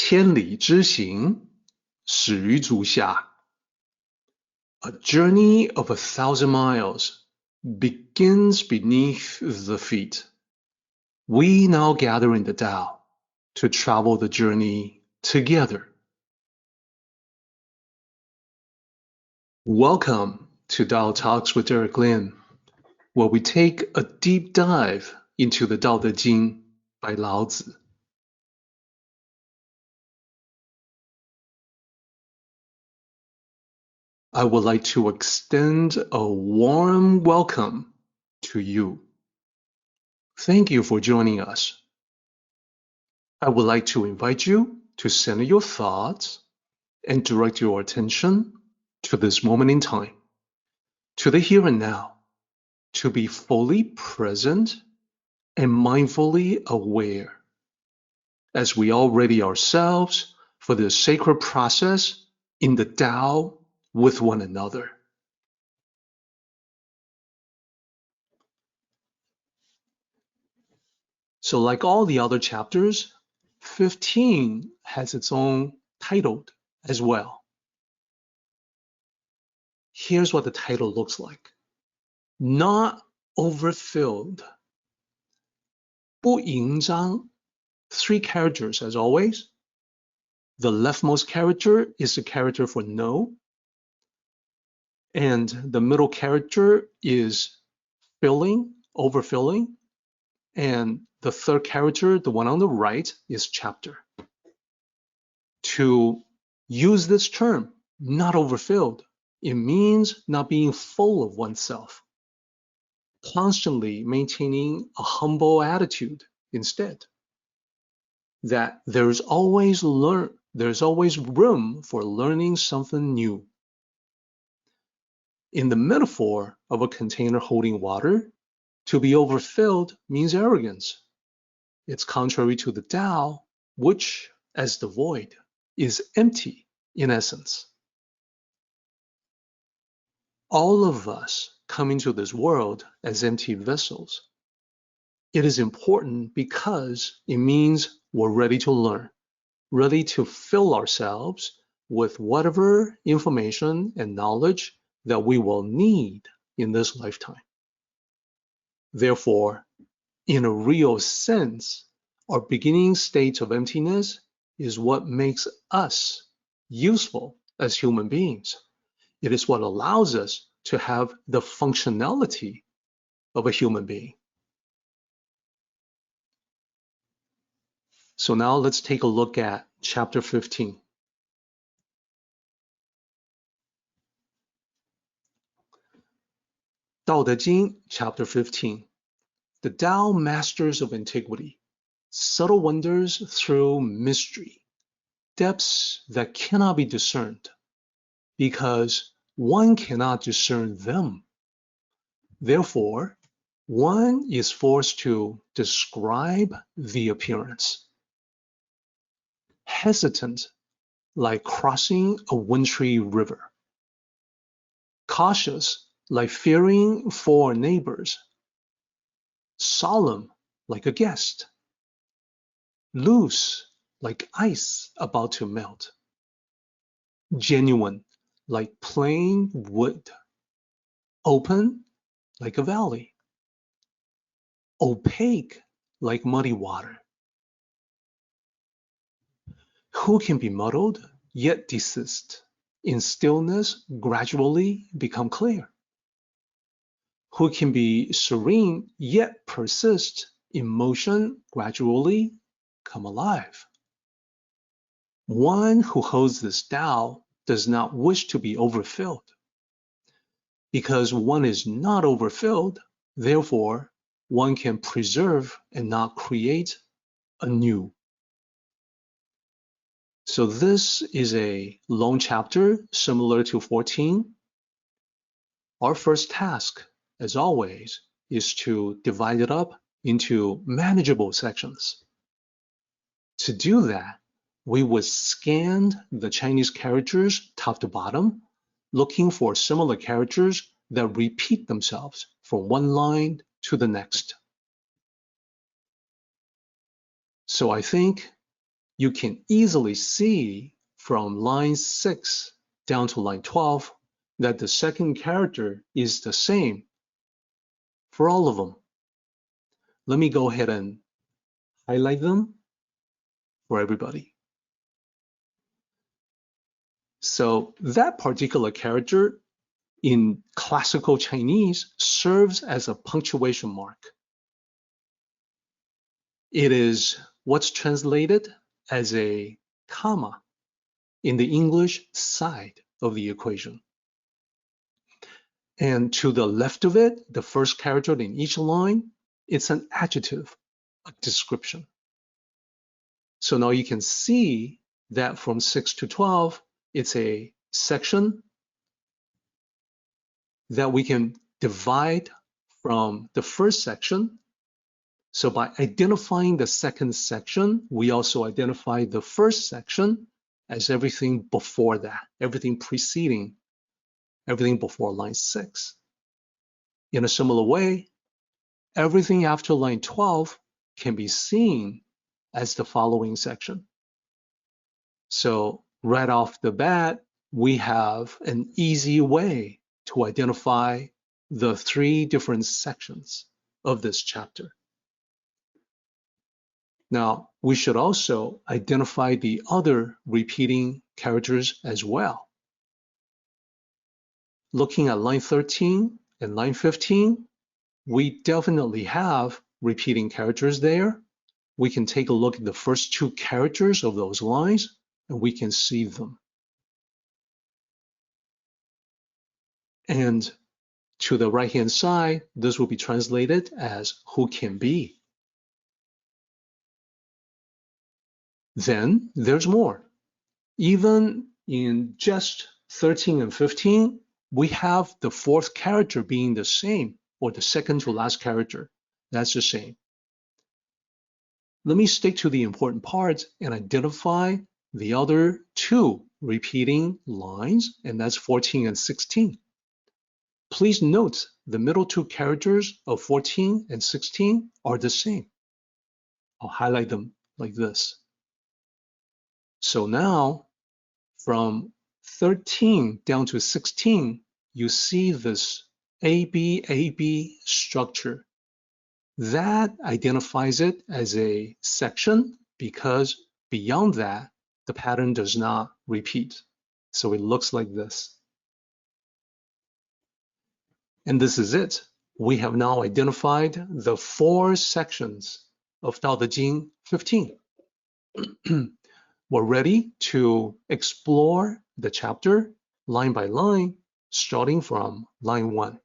千里之行，始于足下。A journey of 1,000 miles begins beneath the feet. We now gather in the Tao to travel the journey together. Welcome to Tao Talks with Derek Lin, where we take a deep dive into the Tao Te Ching by Laozi. I would like to extend a warm welcome to you. Thank you for joining us. I would like to invite you to center your thoughts and direct your attention to this moment in time, to the here and now, to be fully present and mindfully aware as we all ready ourselves for the sacred process in the Tao with one another. So like all the other chapters, 15 has its own title as well. Here's what the title looks like. Not overfilled. 不盈章, 3 characters as always. The leftmost character is the character for no. And the middle character is filling, overfilling. And the third character, the one on the right, is chapter. To use this term, not overfilled, it means not being full of oneself, constantly maintaining a humble attitude instead. That there's always room for learning something new. In the metaphor of a container holding water, to be overfilled means arrogance. It's contrary to the Tao, which, as the void, is empty in essence. All of us come into this world as empty vessels. It is important because it means we're ready to learn, ready to fill ourselves with whatever information and knowledge that we will need in this lifetime. Therefore, in a real sense, our beginning state of emptiness is what makes us useful as human beings. It is what allows us to have the functionality of a human being. So now let's take a look at chapter 15. Tao Te Ching, chapter 15. The Tao masters of antiquity, subtle wonders through mystery, depths that cannot be discerned, because one cannot discern them. Therefore, one is forced to describe the appearance. Hesitant, like crossing a wintry river. Cautious, like fearing for neighbors. Solemn, like a guest. Loose, like ice about to melt. Genuine, like plain wood. Open, like a valley. Opaque, like muddy water. Who can be muddled, yet desist, in stillness gradually become clear? Who can be serene, yet persist, in motion gradually come alive? One who holds this Tao does not wish to be overfilled. Because one is not overfilled, therefore, one can preserve and not create anew. So this is a long chapter similar to 14. Our first task, as always, is to divide it up into manageable sections. To do that, we would scan the Chinese characters top to bottom, looking for similar characters that repeat themselves from one line to the next. So I think you can easily see from line 6 down to line 12 that the second character is the same for all of them. Let me go ahead and highlight them for everybody. So that particular character in classical Chinese serves as a punctuation mark. It is what's translated as a comma in the English side of the equation. And to the left of it, the first character in each line, it's an adjective, a description. So now you can see that from 6 to 12, it's a section that we can divide from the first section. So by identifying the second section, we also identify the first section as everything before that, everything preceding, everything before line 6. In a similar way, everything after line 12 can be seen as the following section. So right off the bat, we have an easy way to identify the 3 different sections of this chapter. Now, we should also identify the other repeating characters as well. Looking at line 13 and line 15, we definitely have repeating characters there. We can take a look at the first 2 characters of those lines, and we can see them. And to the right-hand side, this will be translated as who can be. Then there's more. Even in just 13 and 15, we have the 4th character being the same, or the second to last character. That's the same. Let me stick to the important parts and identify the other 2 repeating lines, and that's 14 and 16. Please note the middle 2 characters of 14 and 16 are the same. I'll highlight them like this. So now, from 13 down to 16, you see this AB structure. That identifies it as a section because beyond that, the pattern does not repeat. So it looks like this. And this is it. We have now identified the 4 sections of Tao Te Ching 15. We're ready to explore the chapter line by line, starting from line 1.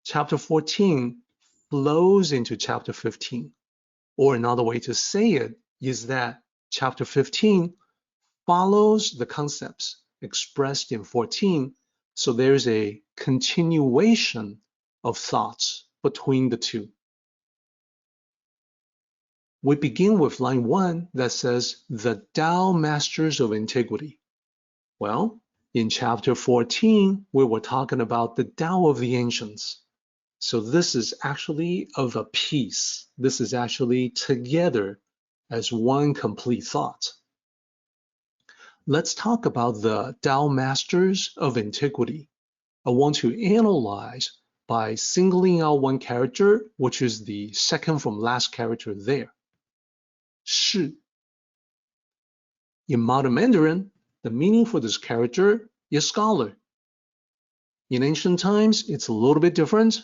Chapter 14 flows into chapter 15. Or another way to say it is that chapter 15 follows the concepts expressed in 14, so there's a continuation of thoughts between the 2. We begin with line 1 that says, the Tao Masters of Antiquity. Well, in chapter 14, we were talking about the Tao of the Ancients. So this is actually of a piece. This is actually together as one complete thought. Let's talk about the Tao Masters of Antiquity. I want to analyze by singling out one character, which is the second from last character there. Shi. In modern Mandarin, the meaning for this character is scholar. In ancient times, it's a little bit different.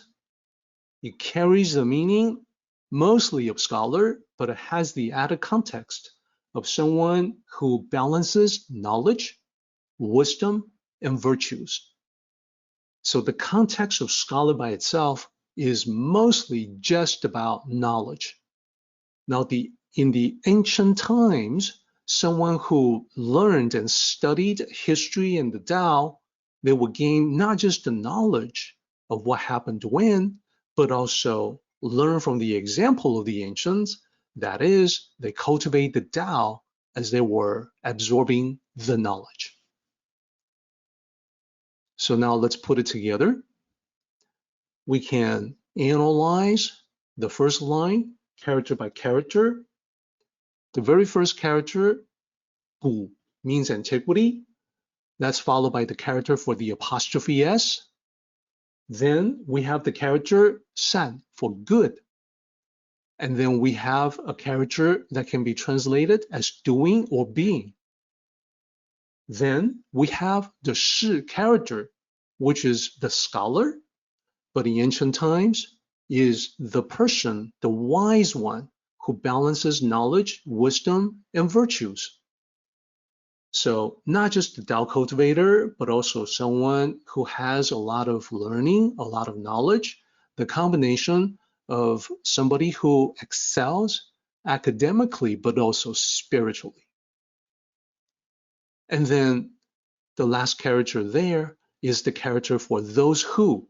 It carries the meaning mostly of scholar, but it has the added context of someone who balances knowledge, wisdom, and virtues. So the context of scholar by itself is mostly just about knowledge. Now, in the ancient times, someone who learned and studied history and the Tao, they would gain not just the knowledge of what happened when, but also learn from the example of the ancients. That is, they cultivate the Tao as they were absorbing the knowledge. So now let's put it together. We can analyze the first line, character by character. The very first character, 古, means antiquity. That's followed by the character for the apostrophe S. Then we have the character 善 for good. And then we have a character that can be translated as doing or being. Then we have the 士 character, which is the scholar, but in ancient times is the person, the wise one, who balances knowledge, wisdom, and virtues. So not just the Tao cultivator, but also someone who has a lot of learning, a lot of knowledge, the combination of somebody who excels academically, but also spiritually. And then the last character there is the character for those who.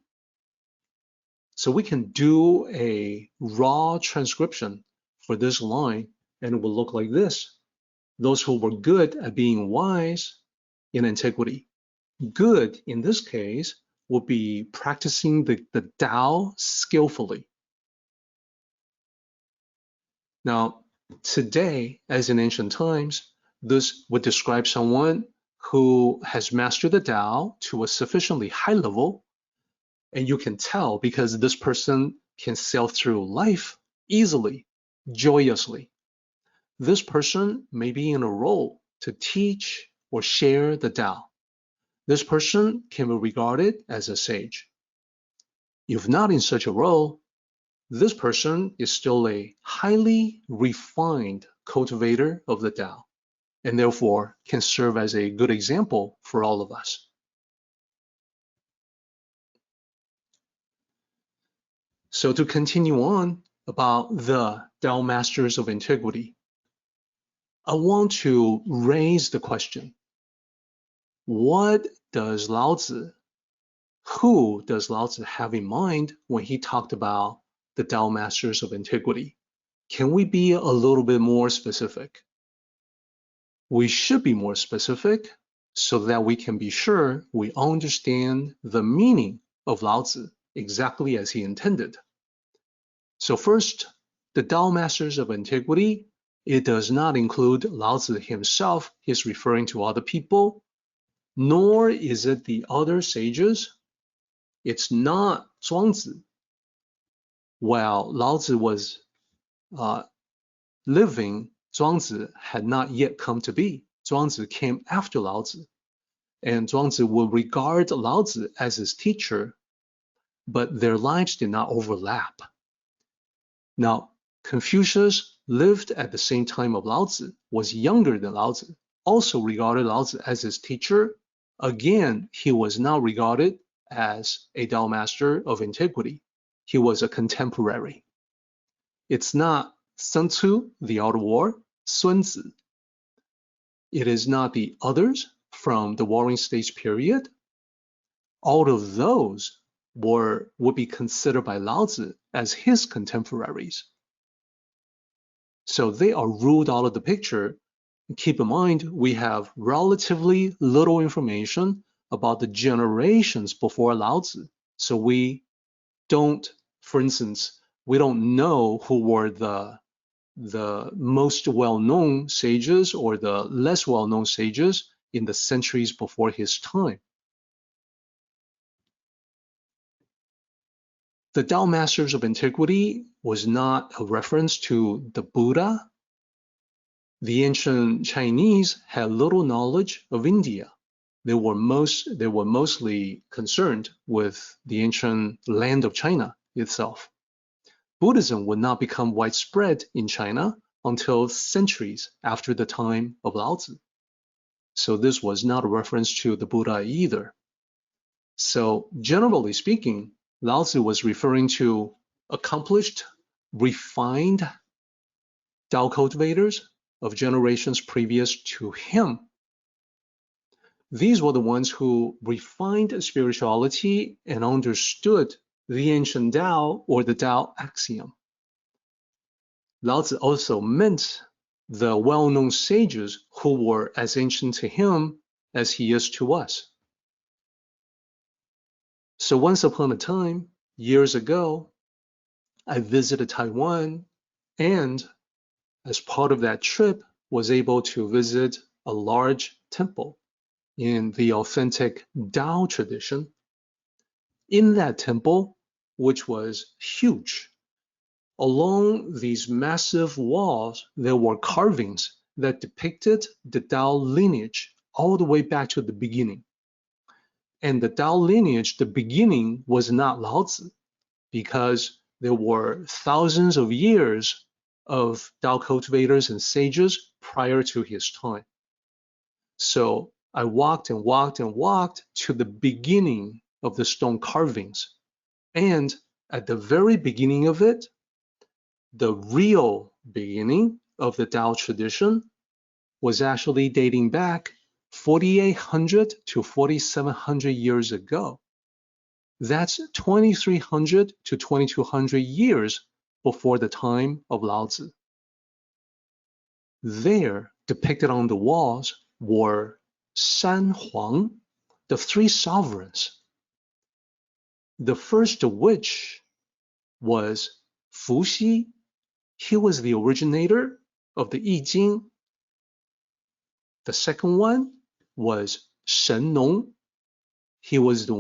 So we can do a raw transcription for this line, and it will look like this. Those who were good at being wise in antiquity. Good, in this case, would be practicing the Tao skillfully. Now, today, as in ancient times, this would describe someone who has mastered the Tao to a sufficiently high level, and you can tell because this person can sail through life easily, joyously. This person may be in a role to teach or share the Tao. This person can be regarded as a sage. If not in such a role, this person is still a highly refined cultivator of the Tao, and therefore can serve as a good example for all of us. So to continue on about the Tao masters of antiquity, I want to raise the question, what does Laozi, who does Laozi have in mind when he talked about the Tao masters of antiquity? Can we be a little bit more specific? We should be more specific so that we can be sure we understand the meaning of Laozi exactly as he intended. So first, the Tao masters of antiquity, it does not include Laozi himself. He's referring to other people, nor is it the other sages. It's not Zhuangzi. While Laozi was living, Zhuangzi had not yet come to be. Zhuangzi came after Laozi, and Zhuangzi will regard Laozi as his teacher, but their lives did not overlap. Now, Confucius lived at the same time of Laozi, was younger than Laozi, also regarded Laozi as his teacher. Again, he was not regarded as a Tao master of antiquity. He was a contemporary. It's not Sun Tzu, the Art of War, Sun Tzu. It is not the others from the Warring States period. All of those would be considered by Laozi as his contemporaries. So they are ruled out of the picture. Keep in mind, we have relatively little information about the generations before Laozi. So we don't, for instance, we don't know who were the most well-known sages or the less well-known sages in the centuries before his time. The Tao masters of antiquity was not a reference to the Buddha. The ancient Chinese had little knowledge of India. They were mostly concerned with the ancient land of China itself. Buddhism would not become widespread in China until centuries after the time of Laozi. So this was not a reference to the Buddha either. So generally speaking, Laozi was referring to accomplished, refined Tao cultivators of generations previous to him. These were the ones who refined spirituality and understood the ancient Tao or the Tao axiom. Laozi also meant the well-known sages who were as ancient to him as he is to us. So once upon a time, years ago, I visited Taiwan, and as part of that trip, was able to visit a large temple in the authentic Tao tradition. In that temple, which was huge, along these massive walls, there were carvings that depicted the Tao lineage all the way back to the beginning. And the Tao lineage, the beginning, was not Laozi, because there were thousands of years of Tao cultivators and sages prior to his time. So I walked and walked and walked to the beginning of the stone carvings. And at the very beginning of it, the real beginning of the Tao tradition was actually dating back 4,800 to 4,700 years ago. That's 2,300 to 2,200 years before the time of Laozi. There, depicted on the walls, were San Huang, the three sovereigns. The first of which was Fuxi. He was the originator of the I Ching. The second one was Shen Nong. He was the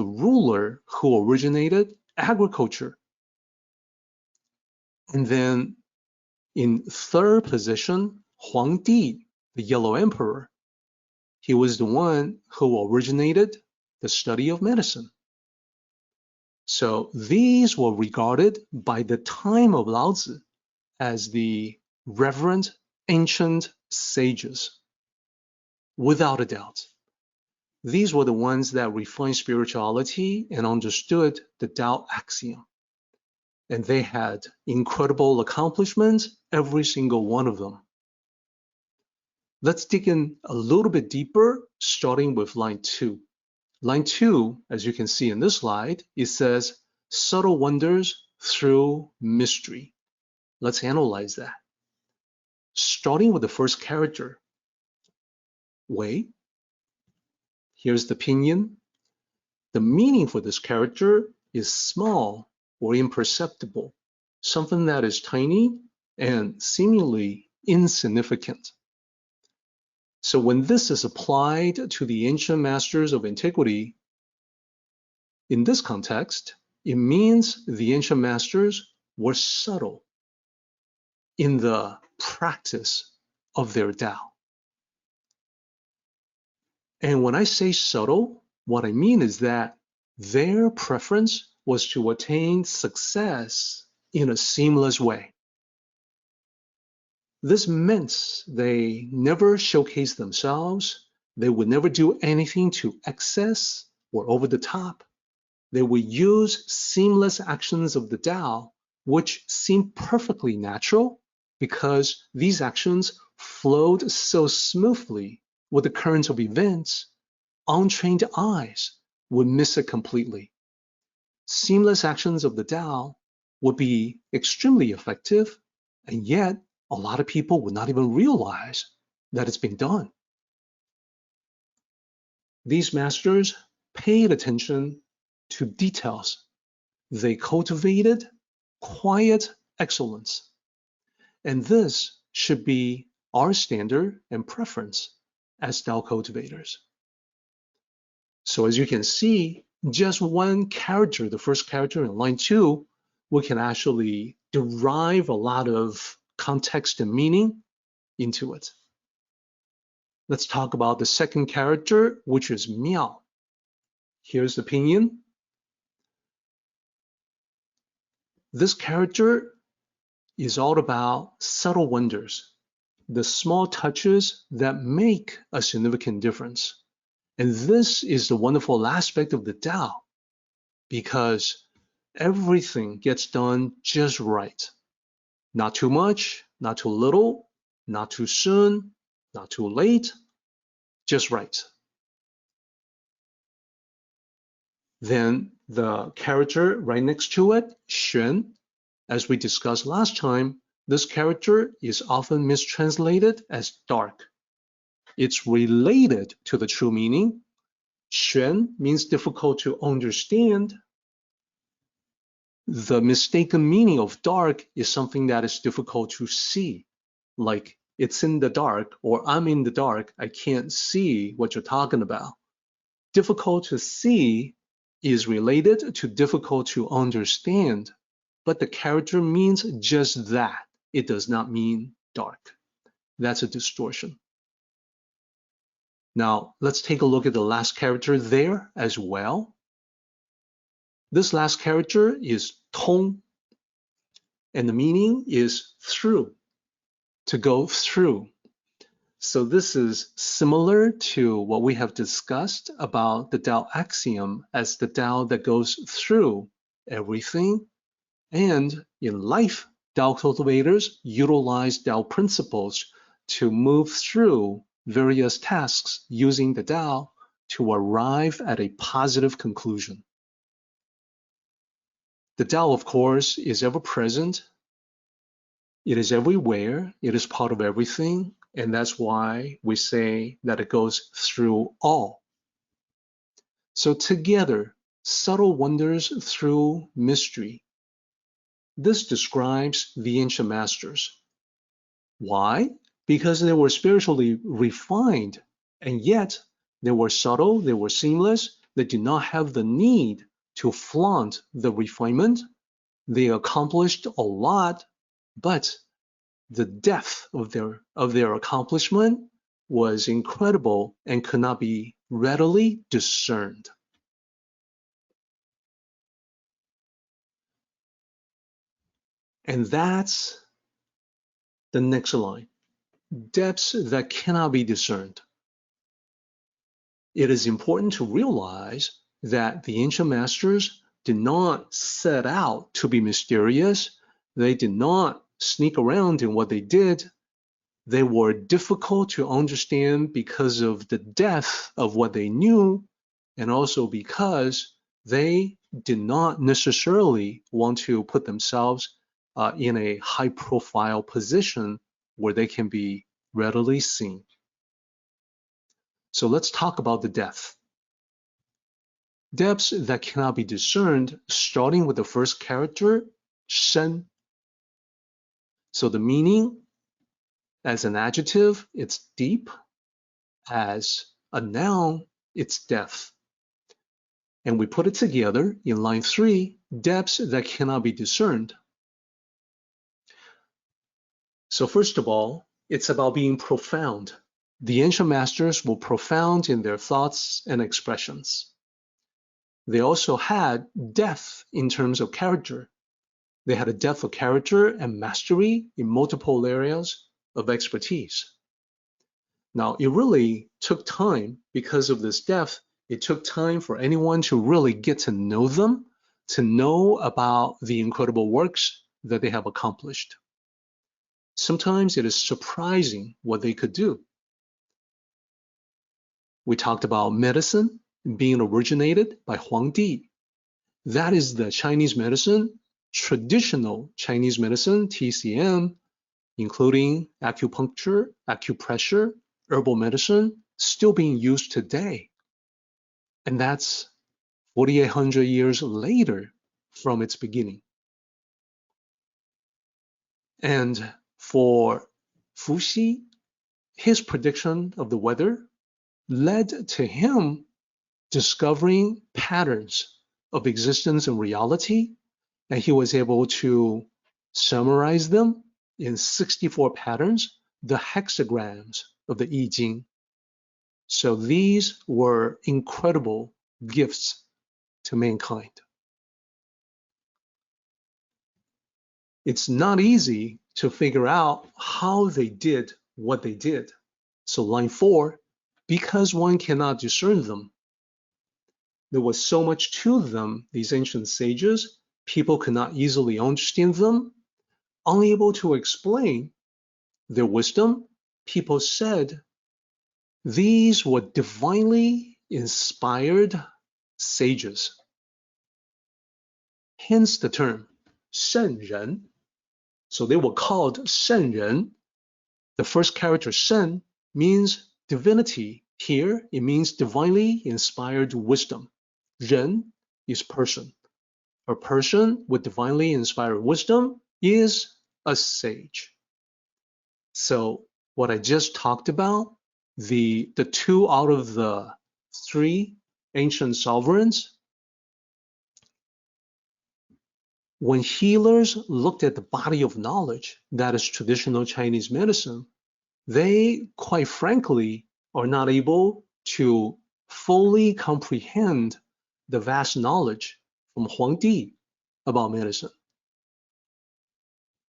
ruler who originated agriculture. And then in third position, Huang Di, the Yellow Emperor. He was the one who originated the study of medicine. So these were regarded by the time of Laozi as the reverent ancient sages, without a doubt. These were the ones that refined spirituality and understood the Tao axiom. And they had incredible accomplishments, every single one of them. Let's dig in a little bit deeper, starting with line 2. Line 2, as you can see in this slide, it says, subtle wonders through mystery. Let's analyze that. Starting with the first character, Wei. Here's the pinyin. The meaning for this character is small or imperceptible, something that is tiny and seemingly insignificant. So when this is applied to the ancient masters of antiquity, in this context, it means the ancient masters were subtle in the practice of their Tao. And when I say subtle, what I mean is that their preference was to attain success in a seamless way. This meant they never showcased themselves. They would never do anything to excess or over the top. They would use seamless actions of the Tao, which seemed perfectly natural because these actions flowed so smoothly with the current of events. Untrained eyes would miss it completely. Seamless actions of the Tao would be extremely effective, and yet a lot of people would not even realize that it's been done. These masters paid attention to details. They cultivated quiet excellence. And this should be our standard and preference as Tao cultivators. So as you can see, just one character, the first character in line 2, we can actually derive a lot of context and meaning into it. Let's talk about the second character, which is Miao. Here's the pinyin. This character is all about subtle wonders, the small touches that make a significant difference. And this is the wonderful aspect of the Tao, because everything gets done just right. Not too much, not too little, not too soon, not too late, just right. Then the character right next to it, Xuan, as we discussed last time, this character is often mistranslated as dark. It's related to the true meaning. Xuan means difficult to understand. The mistaken meaning of dark is something that is difficult to see, like it's in the dark or I'm in the dark, I can't see what you're talking about. Difficult to see is related to difficult to understand, but the character means just that. It does not mean dark. That's a distortion. Now, let's take a look at the last character there as well. This last character is tong, and the meaning is through, to go through. So this is similar to what we have discussed about the Tao axiom as the Tao that goes through everything. And in life, Tao cultivators utilize Tao principles to move through various tasks using the Tao to arrive at a positive conclusion. The Tao, of course, is ever present. It is everywhere. It is part of everything. And that's why we say that it goes through all. So together, subtle wonders through mystery. This describes the ancient masters. Why? Because they were spiritually refined, and yet they were subtle, they were seamless, they did not have the need to flaunt the refinement. They accomplished a lot, but the depth of their accomplishment was incredible and could not be readily discerned. And that's the next line. Depths that cannot be discerned. It is important to realize that the ancient masters did not set out to be mysterious. They did not sneak around in what they did. They were difficult to understand because of the depth of what they knew, and also because they did not necessarily want to put themselves in a high-profile position where they can be readily seen. So let's talk about the depth. Depths that cannot be discerned, starting with the first character, shen. So the meaning, as an adjective, it's deep. As a noun, it's depth. And we put it together in line 3, depths that cannot be discerned. So first of all, it's about being profound. The ancient masters were profound in their thoughts and expressions. They also had depth in terms of character. They had a depth of character and mastery in multiple areas of expertise. Now, it really took time because of this depth. It took time for anyone to really get to know them, to know about the incredible works that they have accomplished. Sometimes it is surprising what they could do. We talked about medicine being originated by Huangdi. That is the Chinese medicine, traditional Chinese medicine, TCM, including acupuncture, acupressure, herbal medicine, still being used today. And that's 4,800 years later from its beginning. And for Fuxi, his prediction of the weather led to him discovering patterns of existence and reality, and he was able to summarize them in 64 patterns, the hexagrams of the I Ching. So these were incredible gifts to mankind. It's not easy to figure out how they did what they did. So line 4, because one cannot discern them. There was so much to them, these ancient sages, people could not easily understand them, unable to explain their wisdom. People said these were divinely inspired sages. Hence the term 圣人. So they were called 圣人. The first character 圣 means divinity. Here it means divinely inspired wisdom. 人 is person. A person with divinely inspired wisdom is a sage. So what I just talked about, the 2 out of the 3 ancient sovereigns, when healers looked at the body of knowledge that is traditional Chinese medicine, they, quite frankly, are not able to fully comprehend the vast knowledge from Huangdi about medicine.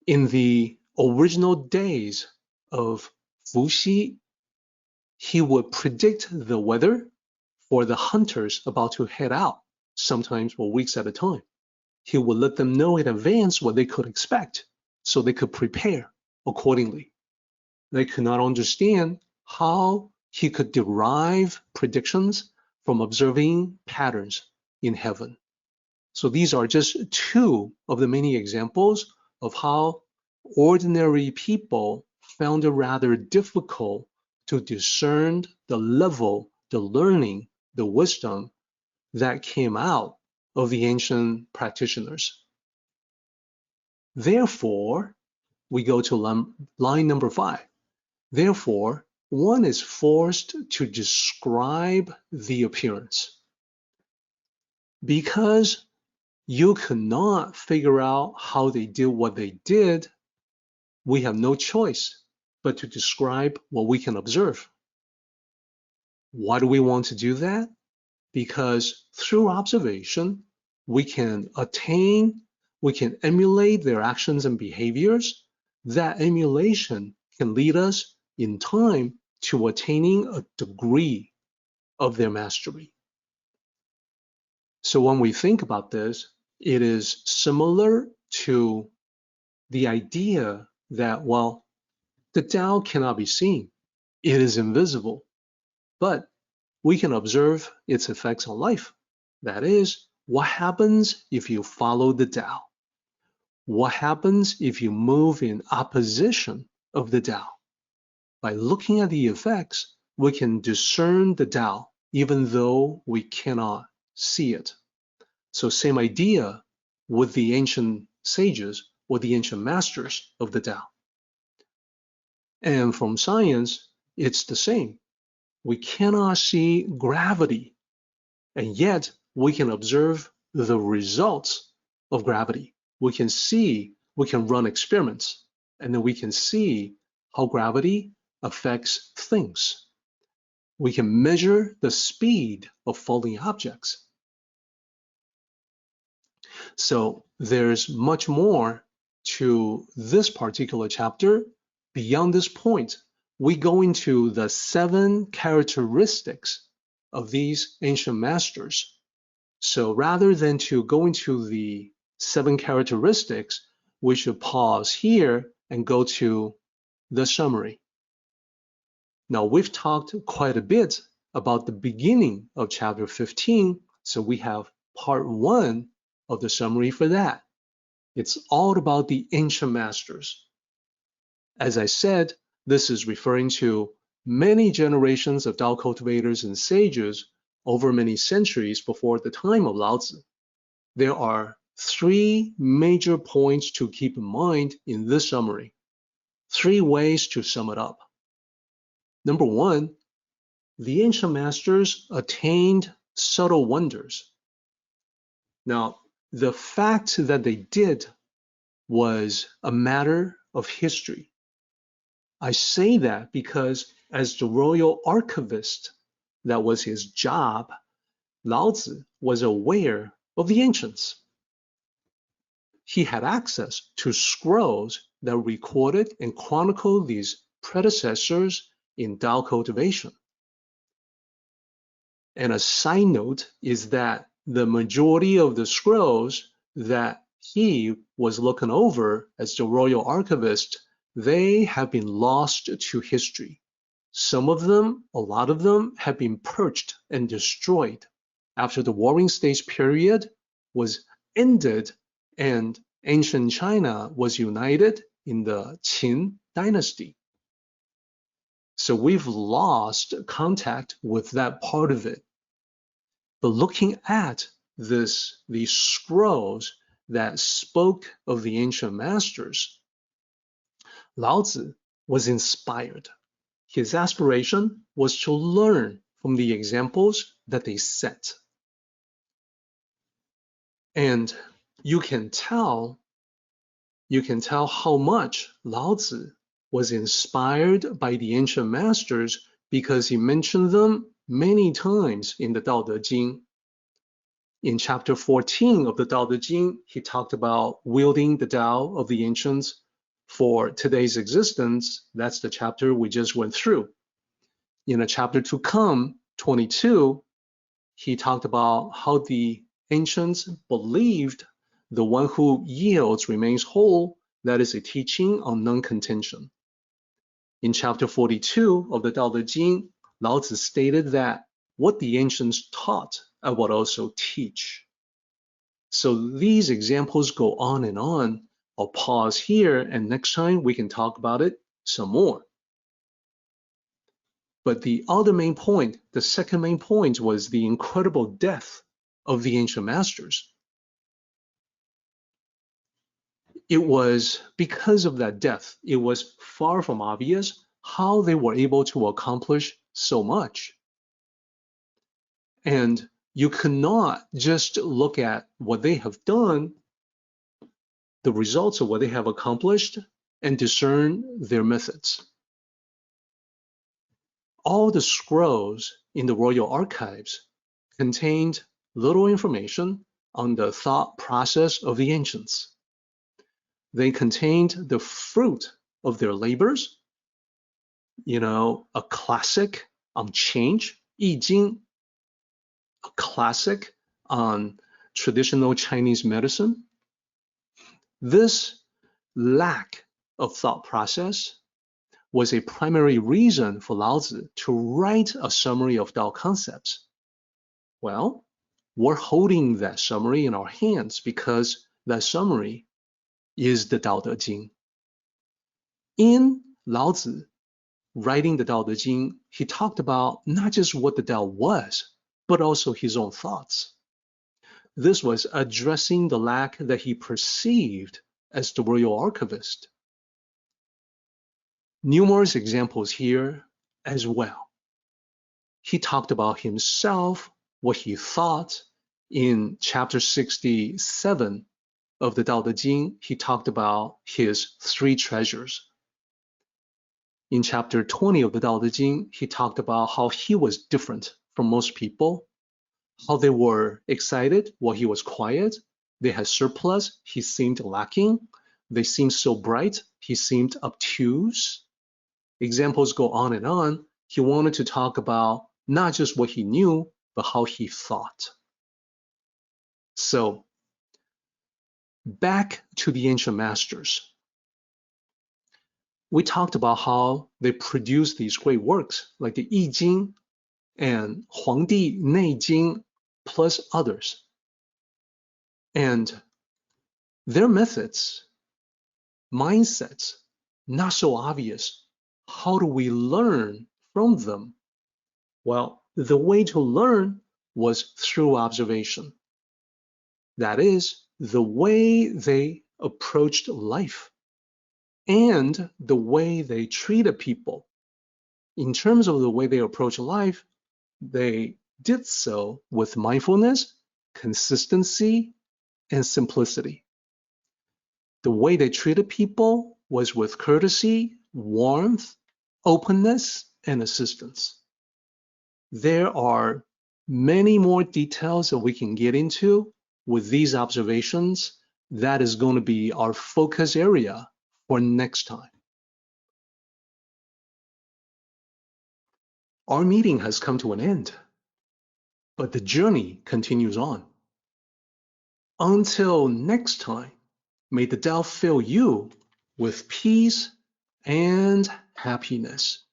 In the original days of Wuxi, he would predict the weather for the hunters about to head out, sometimes for weeks at a time. He would let them know in advance what they could expect so they could prepare accordingly. They could not understand how he could derive predictions from observing patterns in heaven. So these are just 2 of the many examples of how ordinary people found it rather difficult to discern the level, the learning, the wisdom that came out of the ancient practitioners. Therefore, we go to line number 5. Therefore, one is forced to describe the appearance. Because you cannot figure out how they did what they did, we have no choice but to describe what we can observe. Why do we want to do that? Because through observation, we can emulate their actions and behaviors. That emulation can lead us in time to attaining a degree of their mastery. So when we think about this, it is similar to the idea that, well, the Tao cannot be seen. It is invisible, but we can observe its effects on life. That is, what happens if you follow the Tao? What happens if you move in opposition of the Tao? By looking at the effects, we can discern the Tao, even though we cannot see it. So same idea with the ancient sages or the ancient masters of the Tao. And from science, it's the same. We cannot see gravity, and yet we can observe the results of gravity. We can run experiments, and then we can see how gravity affects things. We can measure the speed of falling objects. So there's much more to this particular chapter. Beyond this point, we go into the 7 characteristics of these ancient masters. So rather than to go into the 7 characteristics, we should pause here and go to the summary. Now, we've talked quite a bit about the beginning of chapter 15, so we have part 1 of the summary for that. It's all about the ancient masters. As I said, this is referring to many generations of Tao cultivators and sages over many centuries before the time of Laozi. There are 3 major points to keep in mind in this summary. 3 ways to sum it up. Number 1, the ancient masters attained subtle wonders. Now, the fact that they did was a matter of history. I say that because as the royal archivist, that was his job, Laozi was aware of the ancients. He had access to scrolls that recorded and chronicled these predecessors in Tao cultivation. And a side note is that the majority of the scrolls that he was looking over as the royal archivist, they have been lost to history. Some of them, a lot of them, have been purged and destroyed after the Warring States period was ended and ancient China was united in the Qin dynasty. So we've lost contact with that part of it. But looking at these scrolls that spoke of the ancient masters, Laozi was inspired. His aspiration was to learn from the examples that they set. And you can tell how much Laozi was inspired by the ancient masters because he mentioned them many times in the Tao Te Ching. In chapter 14 of the Tao Te Ching, he talked about wielding the Tao of the ancients for today's existence. That's the chapter we just went through. In a chapter to come, 22, he talked about how the ancients believed the one who yields remains whole. That is a teaching on non-contention. In chapter 42 of the Tao Te Ching, Laozi stated that what the ancients taught, I would also teach. So these examples go on and on. I'll pause here, and next time we can talk about it some more. But the other main point, the second main point, was the incredible depth of the ancient masters. It was because of that depth, it was far from obvious how they were able to accomplish so much. And you cannot just look at what they have done, the results of what they have accomplished, and discern their methods. All the scrolls in the royal archives contained little information on the thought process of the ancients. They contained the fruit of their labors, a classic on change, 易经, a classic on traditional Chinese medicine. This lack of thought process was a primary reason for Laozi to write a summary of Tao concepts. Well, we're holding that summary in our hands because that summary is the Tao Te Ching. In Laozi writing the Tao Te Ching, he talked about not just what the Tao was, but also his own thoughts. This was addressing the lack that he perceived as the royal archivist. Numerous examples here as well. He talked about himself, what he thought. In chapter 67 of the Tao Te Ching, he talked about his 3 treasures. In chapter 20 of the Tao Te Ching, he talked about how he was different from most people, how they were excited while he was quiet. They had surplus, he seemed lacking. They seemed so bright, he seemed obtuse. Examples go on and on. He wanted to talk about not just what he knew, but how he thought. So, back to the ancient masters. We talked about how they produced these great works, like the 易经 and 黄帝内经, plus others. And their methods, mindsets, not so obvious. How do we learn from them? Well, the way to learn was through observation. That is, the way they approached life and the way they treated people. In terms of the way they approach life, they did so with mindfulness, consistency, and simplicity. The way they treated people was with courtesy, warmth, openness, and assistance. There are many more details that we can get into with these observations. That is going to be our focus area for next time. Our meeting has come to an end, but the journey continues on. Until next time, may the Tao fill you with peace and happiness.